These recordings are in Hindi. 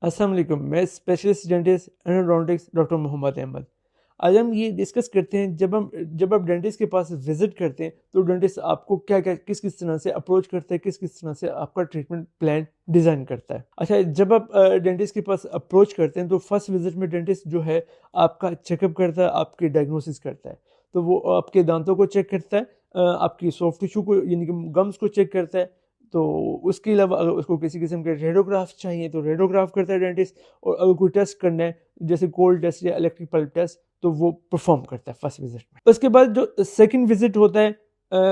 अस्सलाम वालेकुम। मैं specialist dentist endodontics doctor Mohammad Ahmad. आज हम ये डिस्कस करते हैं, जब आप डेंटिस्ट के पास विजिट करते हैं तो डेंटिस्ट आपको क्या क्या किस किस तरह से अप्रोच करता है, किस किस तरह से आपका ट्रीटमेंट प्लान डिज़ाइन करता है। अच्छा, जब आप डेंटिस्ट के पास अप्रोच करते हैं तो फर्स्ट विजिट में डेंटिस्ट जो है आपका चेकअप करता है, आपकी डायग्नोसिस करता है। तो वो आपके दांतों को चेक करता है, आपकी सॉफ्ट टिश्यू को यानी कि गम्स को चेक करता है। तो उसके अलावा अगर उसको किसी किस्म के रेडियोग्राफ चाहिए तो रेडियोग्राफ करता है डेंटिस्ट। और अगर कोई टेस्ट करना है जैसे कोल्ड टेस्ट या इलेक्ट्रिक पल्प टेस्ट तो वो परफॉर्म करता है फर्स्ट विजिट में। उसके बाद जो सेकंड विजिट होता है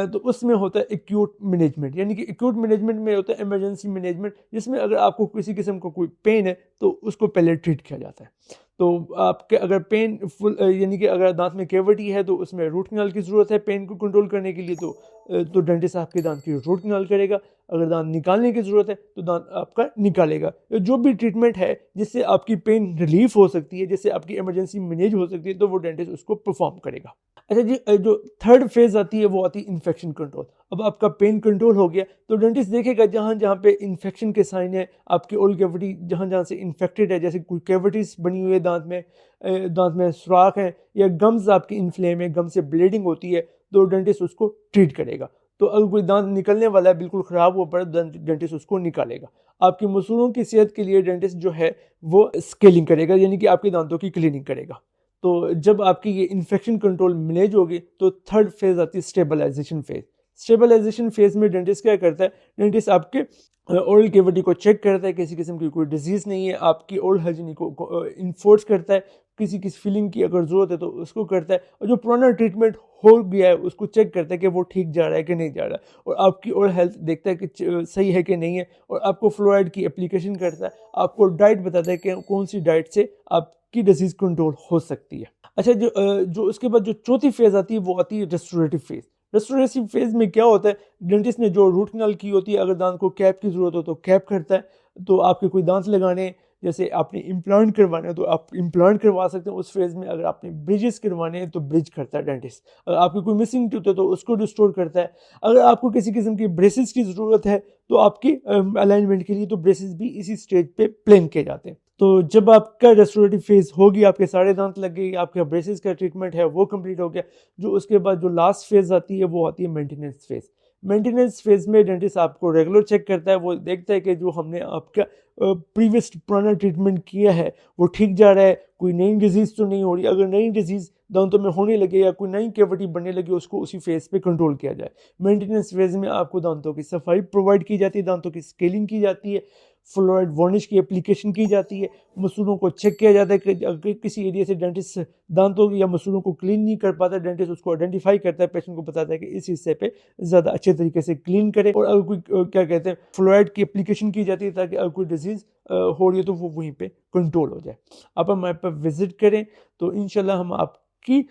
तो उसमें होता है एक्यूट मैनेजमेंट, यानी कि एक्यूट मैनेजमेंट में होता है इमरजेंसी मैनेजमेंट, जिसमें अगर आपको किसी किस्म का कोई पेन है तो उसको पहले ट्रीट किया जाता है। तो आपके अगर पेन फुल यानी कि अगर दांत में कैविटी है तो उसमें रूट कैनाल की ज़रूरत है पेन को कंट्रोल करने के लिए, तो डेंटिस्ट आपके दांत की रूट कैनाल करेगा। अगर दांत निकालने की ज़रूरत है तो दांत आपका निकालेगा। जो भी ट्रीटमेंट है जिससे आपकी पेन रिलीफ हो सकती है, जिससे आपकी इमरजेंसी मैनेज हो सकती है, तो वो डेंटिस्ट उसको परफॉर्म करेगा। अच्छा जी, जो थर्ड फेज आती है वो आती है इन्फेक्शन कंट्रोल। अब आपका पेन कंट्रोल हो गया तो डेंटिस्ट देखेगा जहाँ जहाँ पे इन्फेक्शन के साइन है, आपकी ओरल कैविटी जहाँ जहाँ से इन्फेक्टेड है, जैसे कोई कैविटीज बनी हुई है दांत में सुराख है या गम्स आपकी इन्फ्लेम है, गम से ब्लीडिंग होती है, तो डेंटिस्ट उसको ट्रीट करेगा। तो अगर कोई दांत निकलने वाला है, बिल्कुल ख़राब हुआ पड़ा, डेंटिस्ट उसको निकालेगा। आपकी मसूड़ों की सेहत के लिए डेंटिस्ट जो है वो स्केलिंग करेगा, यानी कि आपके दांतों की क्लीनिंग करेगा। तो जब आपकी ये इन्फेक्शन कंट्रोल मैनेज होगी तो थर्ड फेज आती है स्टेबलाइजेशन फेज। स्टेबलाइजेशन फेज में डेंटिस्ट क्या करता है, डेंटिस्ट आपके ओरल कैविटी को चेक करता है, किसी किस्म की कोई डिजीज़ नहीं है, आपकी ओरल हाइजीन को इन्फोर्स करता है, किसी किसी फीलिंग की अगर ज़रूरत है तो उसको करता है, और जो पुराना ट्रीटमेंट हो गया है उसको चेक करता है कि वो ठीक जा रहा है कि नहीं जा रहा है, और आपकी ओरल हेल्थ देखता है कि सही है कि नहीं है, और आपको फ्लोराइड की एप्लीकेशन करता है, आपको डाइट बताता है कि कौन सी डाइट से आपकी डिजीज़ कंट्रोल हो सकती है। अच्छा, जो उसके बाद जो चौथी फेज़ आती है वो आती है रेस्टोरेटिव फेज़। रेस्टोरेटिव फेज़ में क्या होता है, डेंटिस्ट ने जो रूट कैनाल की होती है, अगर दांत को कैप की ज़रूरत हो तो कैप करता है। तो आपके कोई दांत लगाने, जैसे आपने इम्प्लांट करवाना है तो आप इम्प्लांट करवा सकते हैं उस फेज़ में। अगर आपने ब्रिजेस करवाने हैं तो ब्रिज करता है डेंटिस्ट। अगर आपकी कोई मिसिंग टूथ है तो उसको रिस्टोर करता है। अगर आपको किसी किस्म की ब्रेसेस की ज़रूरत है तो आपकी अलाइनमेंट के लिए तो ब्रेसेस भी इसी स्टेज पे प्लान किए जाते हैं। तो जब आपका रेस्टोरेटिव फेज होगी, आपके सारे दांत लग गए, आपका ब्रेसेस का ट्रीटमेंट है वो कंप्लीट हो गया, जो उसके बाद जो लास्ट फेज आती है वो आती है मेंटेनेंस फेज। मेंटेनेंस फेज में डेंटिस्ट आपको रेगुलर चेक करता है, वो देखता है कि जो हमने आपका प्रीवियस पुराना ट्रीटमेंट किया है वो ठीक जा रहा है, कोई नई डिजीज़ तो नहीं हो रही। अगर नई डिजीज़ दांतों में होने लगे या कोई नई कैविटी बनने लगी, उसको उसी फेज पे कंट्रोल किया जाए। मेंटेनेंस फेज में आपको दांतों की सफाई प्रोवाइड की जाती है, दांतों की स्केलिंग की जाती है, फ्लोराइड वार्निश की एप्लीकेशन की जाती है, मसूड़ों को चेक किया जाता है कि अगर किसी एरिया से डेंटिस्ट दांतों या मसूड़ों को क्लीन नहीं कर पाता, डेंटिस्ट उसको आइडेंटिफाई करता है, पेशेंट को बताता है कि इस हिस्से पे ज़्यादा अच्छे तरीके से क्लीन करे। और अगर कोई क्या कहते हैं फ्लोराइड की एप्लीकेशन की जाती है ताकि अगर कोई डिजीज़ हो रही है तो वो वहीं पे कंट्रोल हो जाए। आप हमारे पास विजिट करें तो इंशाल्लाह हम आपकी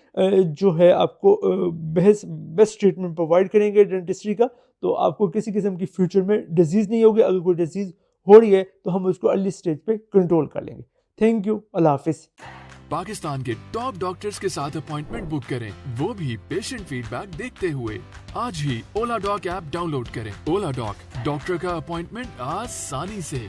जो है आपको बेस्ट ट्रीटमेंट प्रोवाइड करेंगे डेंटिस्ट्री का। तो आपको किसी किस्म की फ्यूचर में डिजीज़ नहीं होगी। अगर कोई डिजीज़ हो रही है तो हम उसको अर्ली स्टेज पे कंट्रोल कर लेंगे। थैंक यू, अल्लाह हाफिज। पाकिस्तान के टॉप डॉक्टर्स के साथ अपॉइंटमेंट बुक करें, वो भी पेशेंट फीडबैक देखते हुए। आज ही ओला डॉक ऐप डाउनलोड करें। ओला डॉक, डॉक्टर का अपॉइंटमेंट आसानी से।